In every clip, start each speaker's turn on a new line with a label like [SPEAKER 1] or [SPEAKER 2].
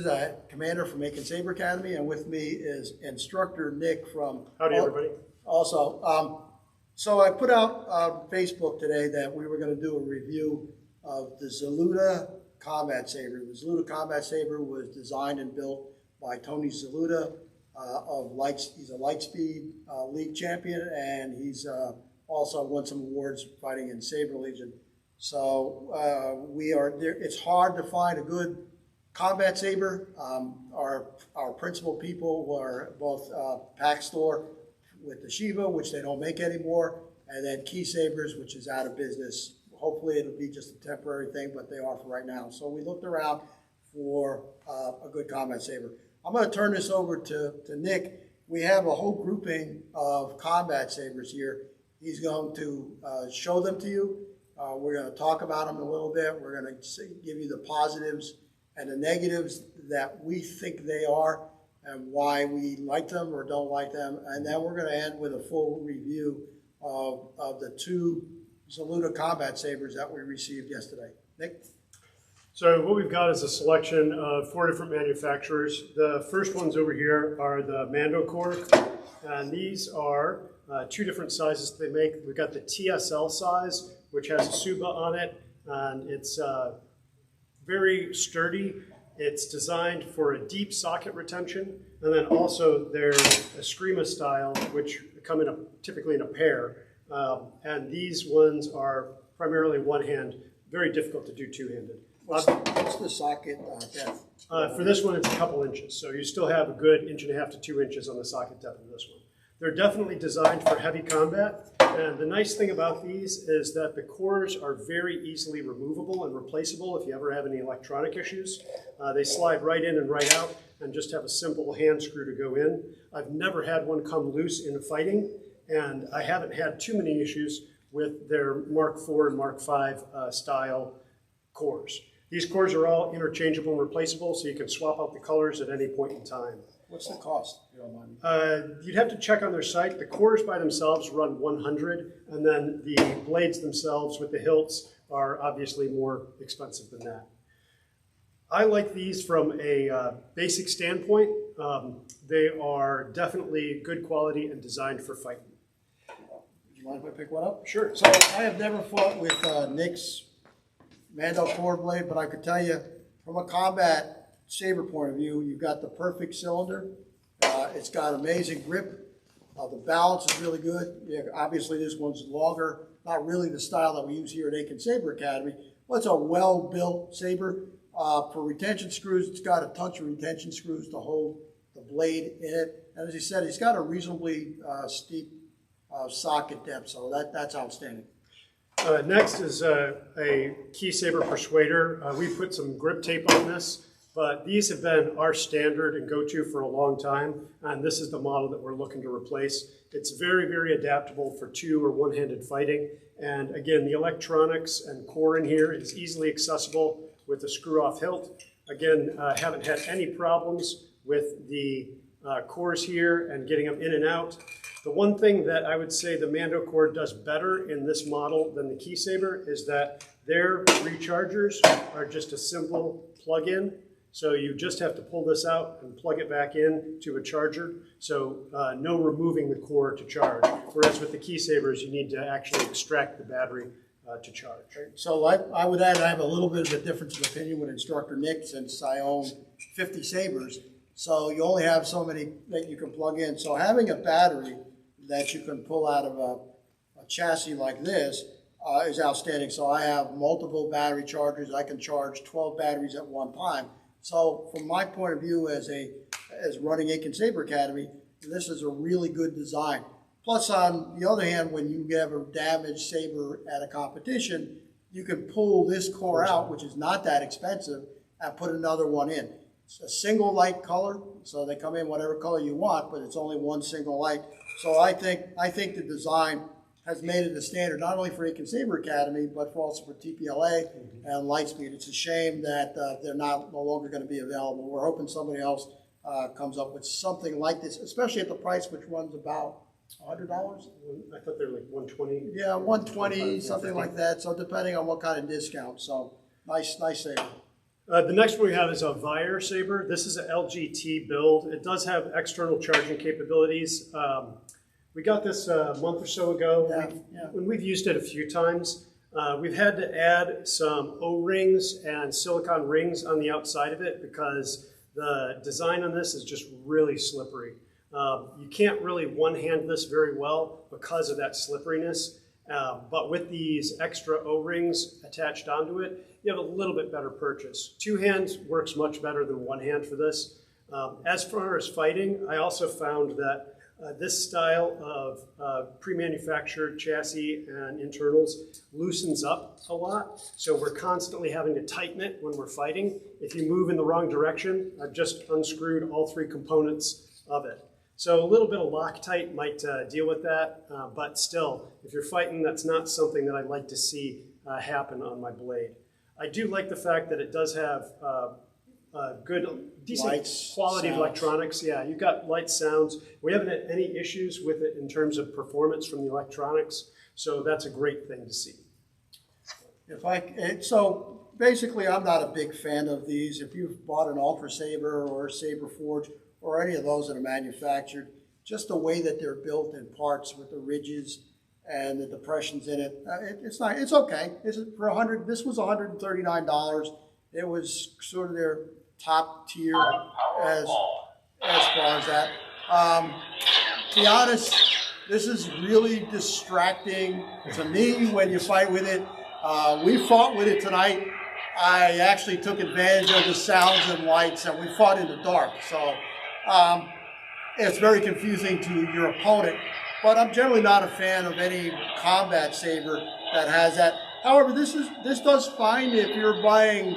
[SPEAKER 1] is Commander from Aiken Saber Academy, and with me is Instructor Nick from...
[SPEAKER 2] Howdy, everybody.
[SPEAKER 1] Also, so I put out on Facebook today that we were going to do a review of the Zaldua Combat Saber. The Zaldua Combat Saber was designed and built by Tony Zaldua he's a Lightspeed League champion, and he's also won some awards fighting in Saber Legion. So we are there. It's hard to find a good combat saber. Our principal people were both Pack Store with the Shiva, which they don't make anymore, and then Key Sabers, which is out of business. Hopefully it'll be just a temporary thing, but they are for right now. So we looked around for a good combat saber. I'm going to turn this over to Nick. We have a whole grouping of combat sabers here. He's going to show them to you. We're going to talk about them a little bit. We're going to give you the positives and the negatives that we think they are and why we like them or don't like them. And then we're going to end with a full review of the two Zaldua Combat Sabers that we received yesterday. Nick?
[SPEAKER 2] So what we've got is a selection of 4 different manufacturers. The first ones over here are the Mando Core, and these are 2 different sizes they make. We've got the TSL size, which has a Suba on it, and it's very sturdy. It's designed for a deep socket retention, and then also there's a Screama style, which come in typically in a pair, and these ones are primarily one-hand, very difficult to do two-handed.
[SPEAKER 1] What's the socket depth?
[SPEAKER 2] For this one, it's a couple inches, so you still have a good 1.5 to 2 inches on the socket depth of this one. They're definitely designed for heavy combat, and the nice thing about these is that the cores are very easily removable and replaceable if you ever have any electronic issues. They slide right in and right out and just have a simple hand screw to go in. I've never had one come loose in fighting, and I haven't had too many issues with their Mark IV and Mark V style cores. These cores are all interchangeable and replaceable, so you can swap out the colors at any point in time.
[SPEAKER 1] What's the cost, if you don't mind?
[SPEAKER 2] You'd have to check on their site. The cores by themselves run $100, and then the blades themselves with the hilts are obviously more expensive than that. I like these from a basic standpoint. They are definitely good quality and designed for fighting.
[SPEAKER 1] Do you mind if I pick one up?
[SPEAKER 2] Sure.
[SPEAKER 1] So I have never fought with Nick's Mando Core blade, but I could tell you from a combat saber point of view, you've got the perfect cylinder. It's got amazing grip. The balance is really good. Yeah, obviously this one's longer, not really the style that we use here at Aiken Saber Academy, but it's a well-built saber. For retention screws, it's got a touch of retention screws to hold the blade in it. And as you said, it's got a reasonably steep socket depth, so that's outstanding.
[SPEAKER 2] Next is a Key Saber Persuader. We put some grip tape on this, but these have been our standard and go-to for a long time, and this is the model that we're looking to replace. It's very, very adaptable for two- or one-handed fighting, and again, the electronics and core in here is easily accessible with a screw-off hilt. Again, haven't had any problems with the cores here and getting them in and out. The one thing that I would say the Mando core does better in this model than the Key Saber is that their rechargers are just a simple plug-in. So you just have to pull this out and plug it back in to a charger. So no removing the core to charge. Whereas with the Key Sabers, you need to actually extract the battery to charge.
[SPEAKER 1] So I would add I have a little bit of a difference of opinion with Instructor Nick since I own 50 sabers. So you only have so many that you can plug in. So having a battery that you can pull out of a chassis like this is outstanding. So I have multiple battery chargers. I can charge 12 batteries at one time. So from my point of view as running Aiken Saber Academy, this is a really good design. Plus on the other hand, when you have a damaged saber at a competition, you can pull this core out, which is not that expensive, and put another one in. It's a single light color, so they come in whatever color you want, but it's only one single light. So I think the design has made it a standard, not only for Aiken Saber Academy, but also for TPLA and Lightspeed. It's a shame that they're no longer going to be available. We're hoping somebody else comes up with something like this, especially at the price which runs about $100.
[SPEAKER 2] I thought they were like 120.
[SPEAKER 1] Yeah, 120, something like that. So depending on what kind of discount. So nice saber.
[SPEAKER 2] The next one we have is a Aiken Saber. This is an LGT build. It does have external charging capabilities. We got this a month or so ago. When we've used it a few times. We've had to add some O-rings and silicone rings on the outside of it because the design on this is just really slippery. You can't really one-hand this very well because of that slipperiness. But with these extra O-rings attached onto it, you have a little bit better purchase. Two hands works much better than one hand for this. As far as fighting, I also found that this style of pre-manufactured chassis and internals loosens up a lot. So we're constantly having to tighten it when we're fighting. If you move in the wrong direction, I've just unscrewed all three components of it. So a little bit of Loctite might deal with that, but still, if you're fighting, that's not something that I'd like to see happen on my blade. I do like the fact that it does have good, decent lights, quality sounds. Of electronics. Yeah, you've got light sounds. We haven't had any issues with it in terms of performance from the electronics, so that's a great thing to see.
[SPEAKER 1] So basically, I'm not a big fan of these. If you've bought an Ultra Saber or a Saber Forge or any of those that are manufactured, just the way that they're built in parts with the ridges and the depressions in it, it's okay. This was $139. It was sort of their top tier as far as that. To be honest, this is really distracting to me when you fight with it. We fought with it tonight. I actually took advantage of the sounds and lights, and we fought in the dark. So it's very confusing to your opponent. But I'm generally not a fan of any combat saber that has that. However, this does fine if you're buying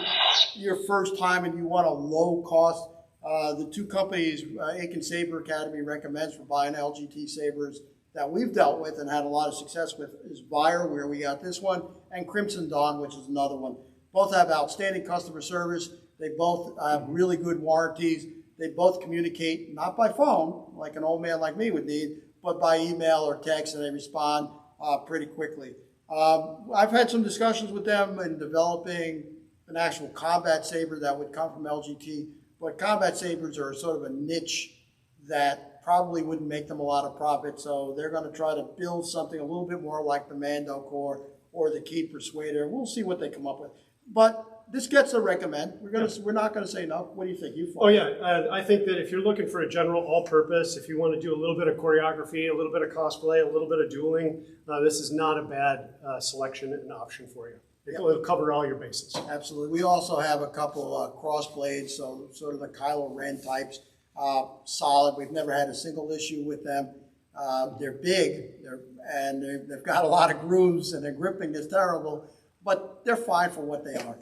[SPEAKER 1] your first time and you want a low cost. The two companies Aiken Saber Academy recommends for buying LGT sabers that we've dealt with and had a lot of success with is Buyer, where we got this one, and Crimson Dawn, which is another one. Both have outstanding customer service. They both have really good warranties. They both communicate not by phone, like an old man like me would need, but by email or text, and they respond pretty quickly. I've had some discussions with them in developing an actual combat saber that would come from LGT, but combat sabers are sort of a niche that probably wouldn't make them a lot of profit, so they're going to try to build something a little bit more like the Mando Core or the Key Persuader. We'll see what they come up with. But this gets a recommend. We're not going to say no. What do you think?
[SPEAKER 2] Oh yeah, I think that if you're looking for a general all-purpose, if you want to do a little bit of choreography, a little bit of cosplay, a little bit of dueling, this is not a bad selection and option for you. It'll cover all your bases.
[SPEAKER 1] Absolutely. We also have a couple cross blades, so sort of the Kylo Ren types, solid. We've never had a single issue with them. They're big, they've got a lot of grooves, and their gripping is terrible, but they're fine for what they are.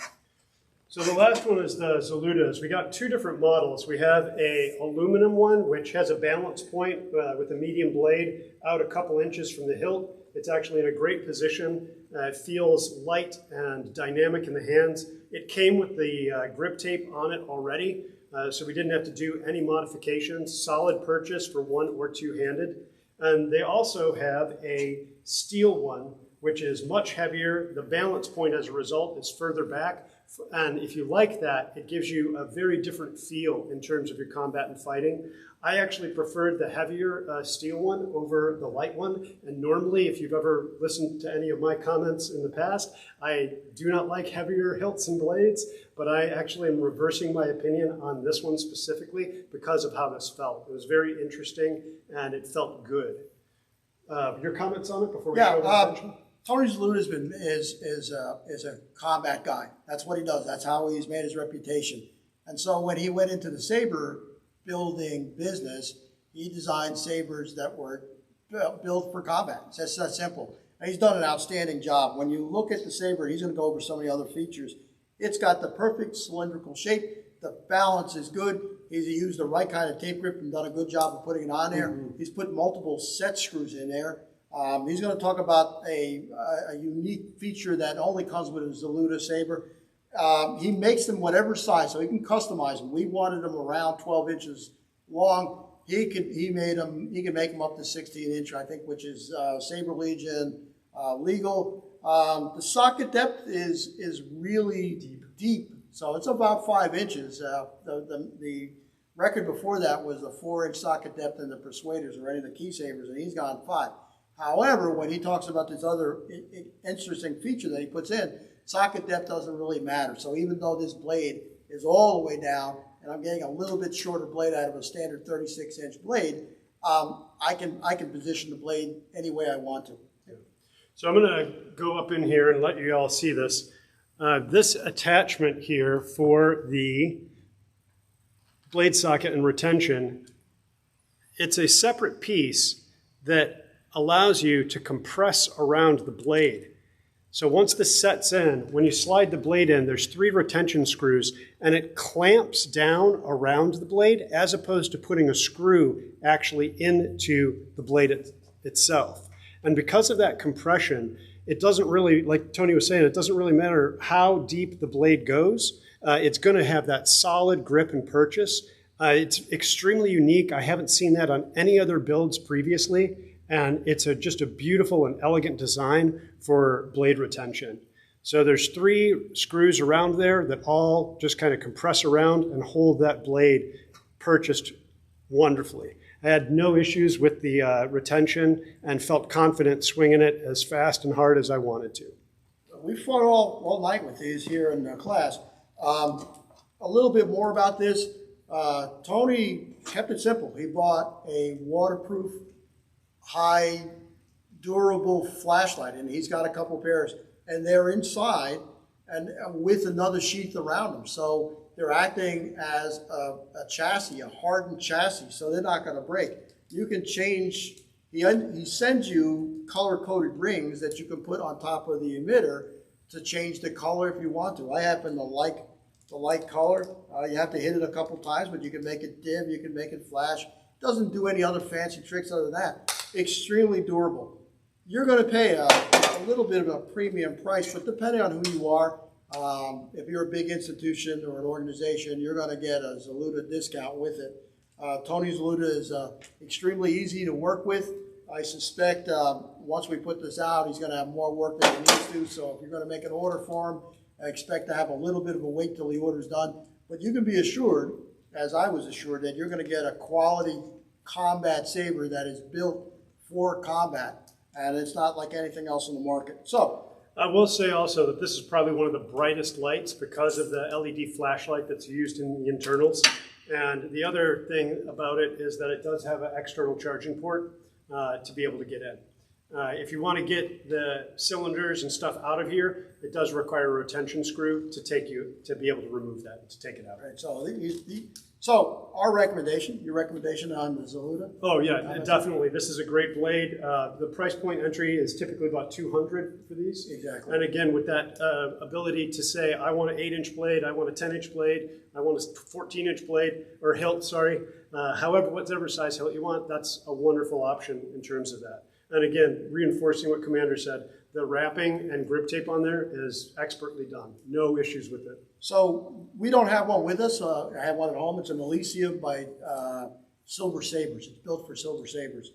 [SPEAKER 2] So the last one is the Zaludas. We got two different models. We have a aluminum one, which has a balance point with a medium blade out a couple inches from the hilt. It's actually in a great position. It feels light and dynamic in the hands. It came with the grip tape on it already, so we didn't have to do any modifications. Solid purchase for one or two-handed. And they also have a steel one, which is much heavier. The balance point as a result is further back. And if you like that, it gives you a very different feel in terms of your combat and fighting. I actually preferred the heavier steel one over the light one. And normally, if you've ever listened to any of my comments in the past, I do not like heavier hilts and blades, but I actually am reversing my opinion on this one specifically because of how this felt. It was very interesting and it felt good. Your comments on it before we show the attention?
[SPEAKER 1] Tony Zaluda is a combat guy. That's what he does. That's how he's made his reputation. And so when he went into the saber building business, he designed sabers that were built for combat. It's just that simple. And he's done an outstanding job. When you look at the saber, he's going to go over some of the other features. It's got the perfect cylindrical shape. The balance is good. He's used the right kind of tape grip and done a good job of putting it on there. Mm-hmm. He's put multiple set screws in there. He's going to talk about a unique feature that only comes with a Zaldua Saber. He makes them whatever size, so he can customize them. We wanted them around 12 inches long. He can make them up to 16 inch, I think, which is Saber Legion legal. The socket depth is really deep So it's about 5 inches. The record before that was a 4-inch socket depth in the Persuaders or any of the key sabers, and he's gone 5. However, when he talks about this other interesting feature that he puts in, socket depth doesn't really matter. So even though this blade is all the way down, and I'm getting a little bit shorter blade out of a standard 36-inch blade, I can position the blade any way I want to.
[SPEAKER 2] Yeah. So I'm going to go up in here and let you all see this. This attachment here for the blade socket and retention, it's a separate piece that allows you to compress around the blade. So once this sets in, when you slide the blade in, there's 3 retention screws, and it clamps down around the blade as opposed to putting a screw actually into the blade itself. And because of that compression, it doesn't really, like Tony was saying, it doesn't really matter how deep the blade goes. It's going to have that solid grip and purchase. It's extremely unique. I haven't seen that on any other builds previously. And it's just a beautiful and elegant design for blade retention. So there's 3 screws around there that all just kind of compress around and hold that blade purchased wonderfully. I had no issues with the retention and felt confident swinging it as fast and hard as I wanted to.
[SPEAKER 1] We fought all night with these here in class. A little bit more about this. Tony kept it simple. He bought a waterproof, high durable flashlight, and he's got a couple pairs, and they're inside and with another sheath around them, so they're acting as a chassis, a hardened chassis, so they're not going to break. You can change. He sends you color-coded rings that you can put on top of the emitter to change the color if you want to. I happen to like the light color. You have to hit it a couple times, but you can make it dim, you can make it flash. Doesn't do any other fancy tricks other than that. Extremely durable. You're going to pay a little bit of a premium price, but depending on who you are, if you're a big institution or an organization, you're going to get a Zaldua discount with it. Tony Zaldua is extremely easy to work with. I suspect once we put this out, he's going to have more work than he needs to, so if you're going to make an order for him, I expect to have a little bit of a wait till the order's done. But you can be assured, as I was assured, that you're going to get a quality combat saber that is built for combat, and it's not like anything else in the market. So
[SPEAKER 2] I will say also that this is probably one of the brightest lights because of the LED flashlight that's used in the internals. And the other thing about it is that it does have an external charging port to be able to get in. If you want to get the cylinders and stuff out of here, it does require a retention screw to be able to remove that, to take it out.
[SPEAKER 1] Right, so our recommendation, your recommendation on the Zaldua?
[SPEAKER 2] Oh yeah, definitely. This is a great blade. The price point entry is typically about $200 for these.
[SPEAKER 1] Exactly.
[SPEAKER 2] And again, with that ability to say, I want an 8-inch blade, I want a 10-inch blade, I want a 14-inch blade, or hilt, sorry. However, whatever size hilt you want, that's a wonderful option in terms of that. And again, reinforcing what Commander said, the wrapping and grip tape on there is expertly done. No issues with it.
[SPEAKER 1] So we don't have one with us. I have one at home. It's an Elysia by Silver Sabers. It's built for Silver Sabers.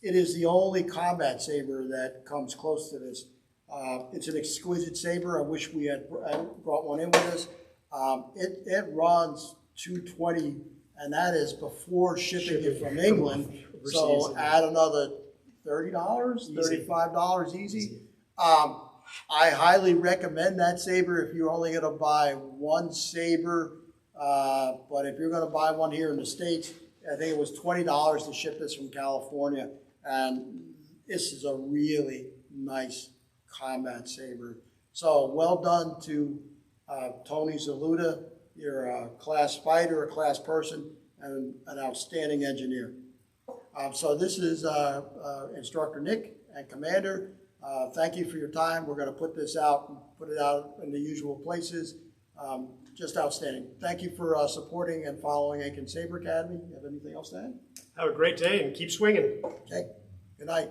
[SPEAKER 1] It is the only combat saber that comes close to this. It's an exquisite saber. I wish we had brought one in with us. It runs $220, and that is before shipping it from England. So add another $30, $35 easy. I highly recommend that saber if you're only going to buy one saber. But if you're going to buy one here in the States, I think it was $20 to ship this from California. And this is a really nice combat saber. So well done to Tony Zaldua. You're a class fighter, a class person, and an outstanding engineer. So this is Instructor Nick and Commander. Thank you for your time. We're going to put this out and put it out in the usual places. Just outstanding. Thank you for supporting and following Aiken Saber Academy. You have anything else to add?
[SPEAKER 2] Have a great day and keep swinging.
[SPEAKER 1] Okay. Good night.